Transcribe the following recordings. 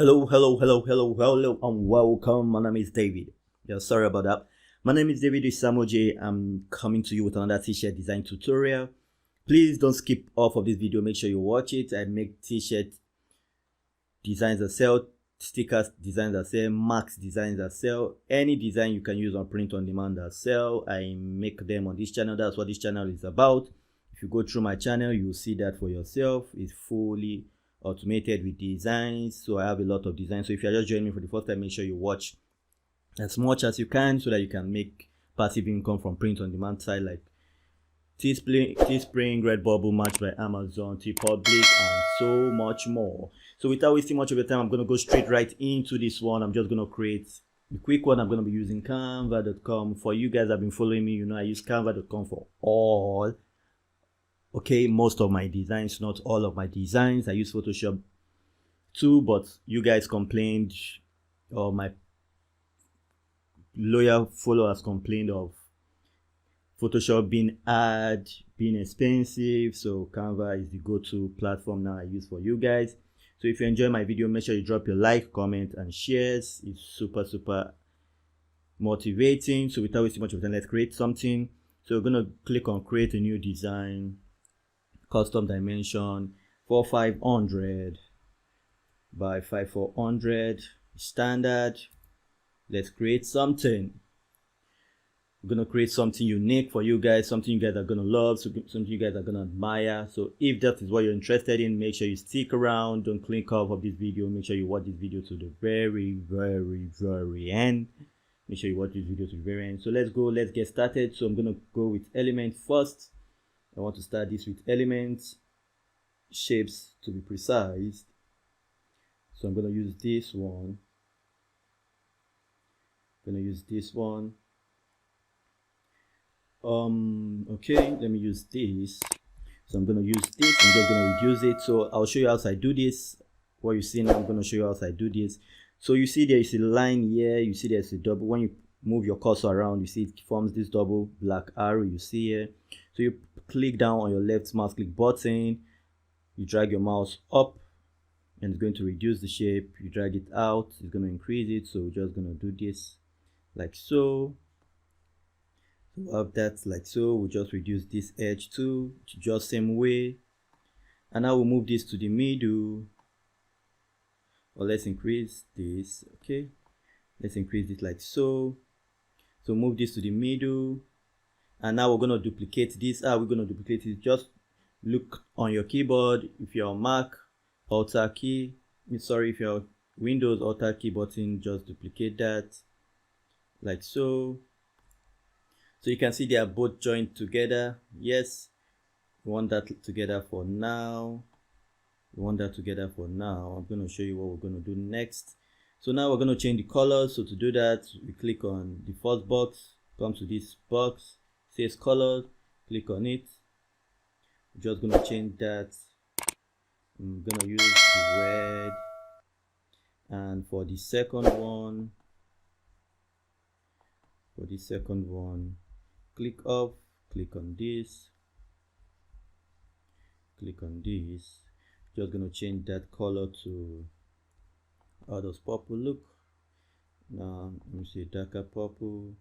Hello, and welcome. My name is David. Yeah, sorry about that. My name is David Isamoje. I'm coming to you with another t-shirt design tutorial. Please don't skip off of this video. Make sure you watch it. I make t-shirt designs that sell, stickers designs that sell, marks designs that sell. Any design you can use on print on demand that sell. I make them on this channel. That's what this channel is about. If you go through my channel, you'll see that for yourself. It's fully automated with designs, so I have a lot of designs. So if you're just joining me for the first time, make sure you watch as much as you can so that you can make passive income from print on demand side like Teespring, Redbubble, Match by Amazon, TeePublic, and so much more. So without wasting much of your time, I'm going to go straight right into this one. I'm just going to create a quick one. I'm going to be using canva.com. For you guys that have been following me, you know I use canva.com for all. Okay, most of my designs, not all of my designs. I use Photoshop too, but you guys complained, or my loyal followers complained of Photoshop being hard, being expensive. So Canva is the go-to platform now I use for you guys. So if you enjoy my video, make sure you drop your like, comment, and shares. It's super motivating. So without wasting much of time, let's create something. So we're gonna click on create a new design. Custom dimension 4500 by 5400, standard. Let's create something. We're gonna create something unique for you guys, something you guys are gonna love, something you guys are gonna admire. So if that is what you're interested in, make sure you stick around. Don't click off of this video. Make sure you watch this video to the very end. Make sure you watch this video to the very end. So let's get started. So I'm gonna go with element first. I want to start this with elements, shapes to be precise. So I'm going to use this one. Okay, let me use this. So I'm going to use this. I'm just going to reduce it. So I'll show you how I do this. What you see now, I'm going to show you how I do this. So you see there is a line here. You see there's a double. When you move your cursor around, you see it forms this double black arrow you see here. So you click down on your left mouse click button, you drag your mouse up, and it's going to reduce the shape. You drag it out, it's going to increase it. So we're just going to do this like so. So we'll have that like so. We'll just reduce this edge too, just same way. And now we'll move this to the middle, or let's increase this. Okay, let's increase it like so. So move this to the middle, and now we're going to duplicate this. We're going to duplicate it. Just look on your keyboard. If you're on Mac, Alt key. If you're Windows, Alt key button. Just duplicate that like so. So you can see they are both joined together. Yes, we want that together for now. I'm going to show you what we're going to do next. So now we're going to change the colors. So to do that, we click on the first box, come to this box, says color, click on it. We're just going to change that. I'm going to use the red. And for the second one, click off, click on this. Just going to change that color to how does purple look? Now let me see, darker purple.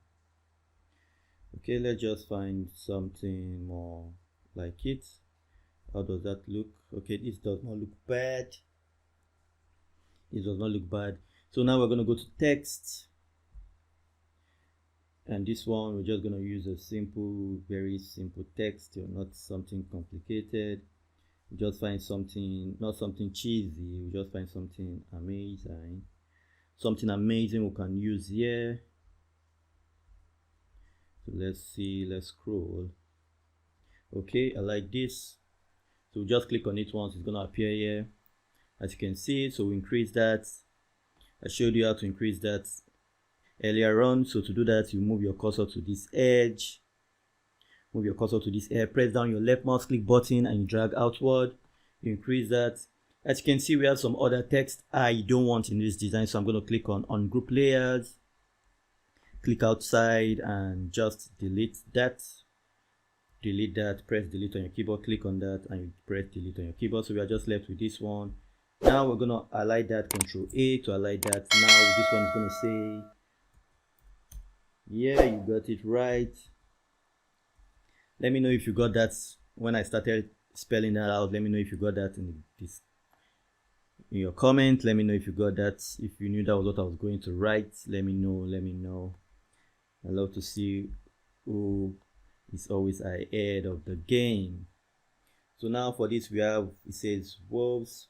Okay, let's just find something more like it. How does that look? Okay, this does not look bad. So now we're going to go to text, and this one we're just going to use a very simple text, or not something complicated. Just find something, not something cheesy. We just find something amazing. We can use here. So let's scroll. Okay, I like this. So just click on it once, it's gonna appear here, as you can see. So we increase that. I showed you how to increase that earlier on. So to do that, you move your cursor to this edge. Press down your left mouse click button and you drag outward. You increase that. As you can see, we have some other text I don't want in this design, so I'm going to click on group layers, click outside, and just delete that. Press delete on your keyboard, click on that, and you press delete on your keyboard. So we are just left with this one. Now we're gonna highlight that, Control A to highlight that. Now this one is gonna say, yeah, you got it right. Let me know if you got that when I started spelling that out. Let me know if you got that in your comment. Let me know if you got that, if you knew that was what I was going to write. Let me know. I love to see who is always ahead of the game. So now for this we have, it says wolves.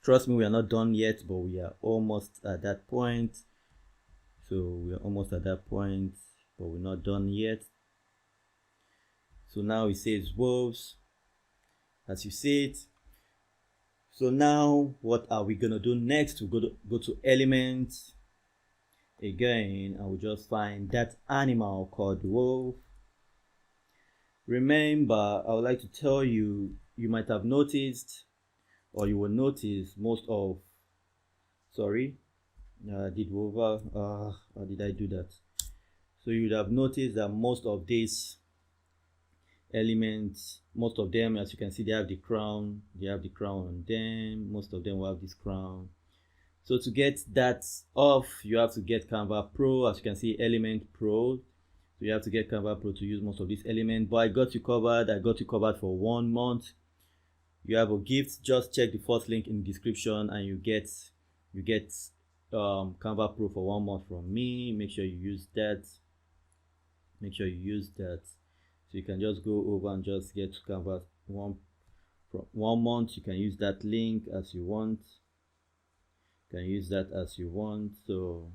Trust me, we are not done yet, but we are almost at that point. So we are almost at that point, but we're not done yet. So now it says wolves, as you see it. So now what are we gonna do next? We're gonna go to elements again, and we'll just find that animal called wolf. Remember, I would like to tell you, you might have noticed, or you will notice most of, sorry, I did over, how did I do that? So you would have noticed that most of these elements, most of them, as you can see, they have the crown on them. Most of them will have this crown. So to get that off, you have to get Canva Pro. As you can see, Element Pro. So you have to get Canva Pro to use most of these elements. But I got you covered. I got you covered for 1 month. You have a gift. Just check the first link in the description, and you get Canva Pro for 1 month from me. Make sure you use that. So you can just go over and just get to Canva from 1 month. You can use that link as you want. So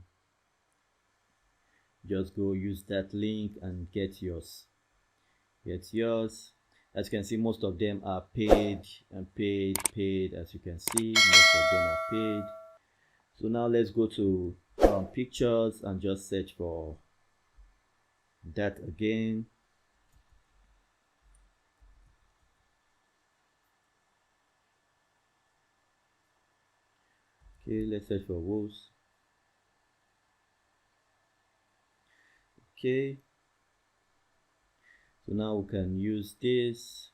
just go use that link and get yours. As you can see, most of them are paid. As you can see, most of them are paid. So now let's go to pictures and just search for that again. Okay, let's search for wolves. Okay, so now we can use this.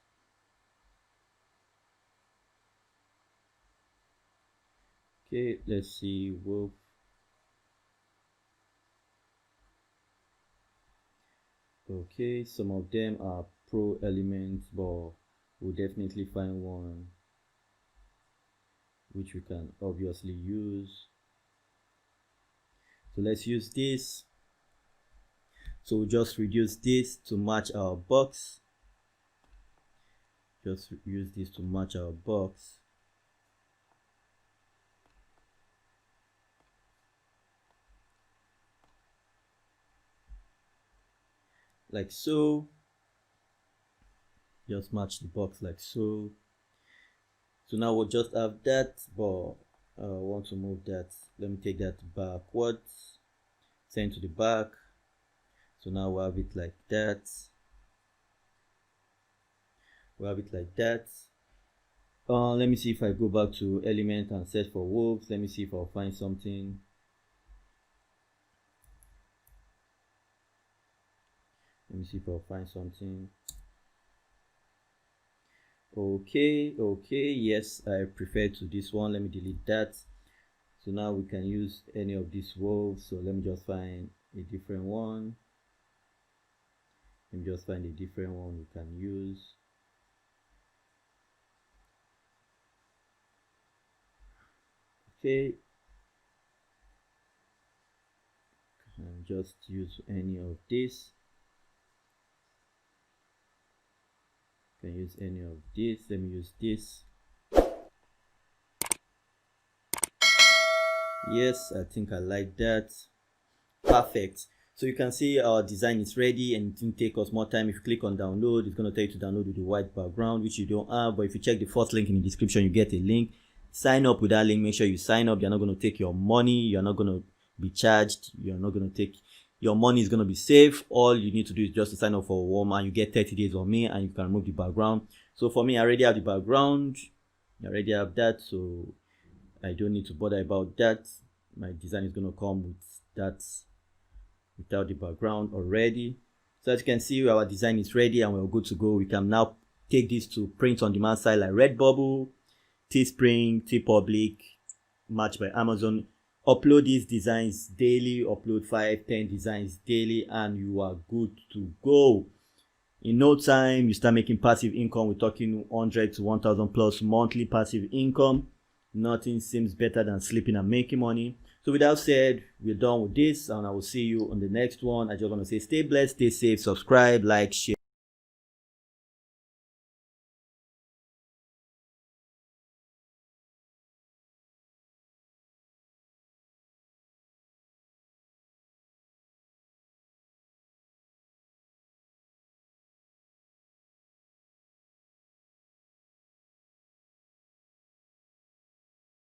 Okay, let's see wolf. Okay, some of them are pro elements, but we'll definitely find one which we can obviously use. So let's use this. So we'll just reduce this to match our box. Just use this to match our box. Like so. Just match the box like so. So now we'll just have that, but I want to move that. Let me take that backwards, send to the back. So now we'll have it like that. Let me see if I go back to element and search for wolves. Let me see if I'll find something. Okay, yes, I prefer to this one. Let me delete that. So now we can use any of these wolves. So let me just find a different one. We can use. Okay, and just use any of this. Can use any of this. Let me use this. Yes, I think I like that. Perfect. So you can see our design is ready, and it didn't take us more time. If you click on download, it's going to take you to download with the white background, which you don't have. But if you check the first link in the description, you get a link. Sign up with that link. Make sure you sign up. You're not going to take your money. You're not going to be charged. You're not going to take your money. Is going to be safe. All you need to do is just to sign up for Warm, and you get 30 days on me, and you can remove the background. So for me, I already have the background. I already have that, so I don't need to bother about that. My design is going to come with that without the background already. So as you can see, our design is ready and we're good to go. We can now take this to print on demand site like Redbubble, Teespring, TeePublic, Match by Amazon. Upload these designs daily, upload 5-10 designs daily, and you are good to go. In no time, you start making passive income. We're talking 100 to 1,000 plus monthly passive income. Nothing seems better than sleeping and making money. So with that said, we're done with this, and I will see you on the next one. I just want to say stay blessed, stay safe, subscribe, like, share.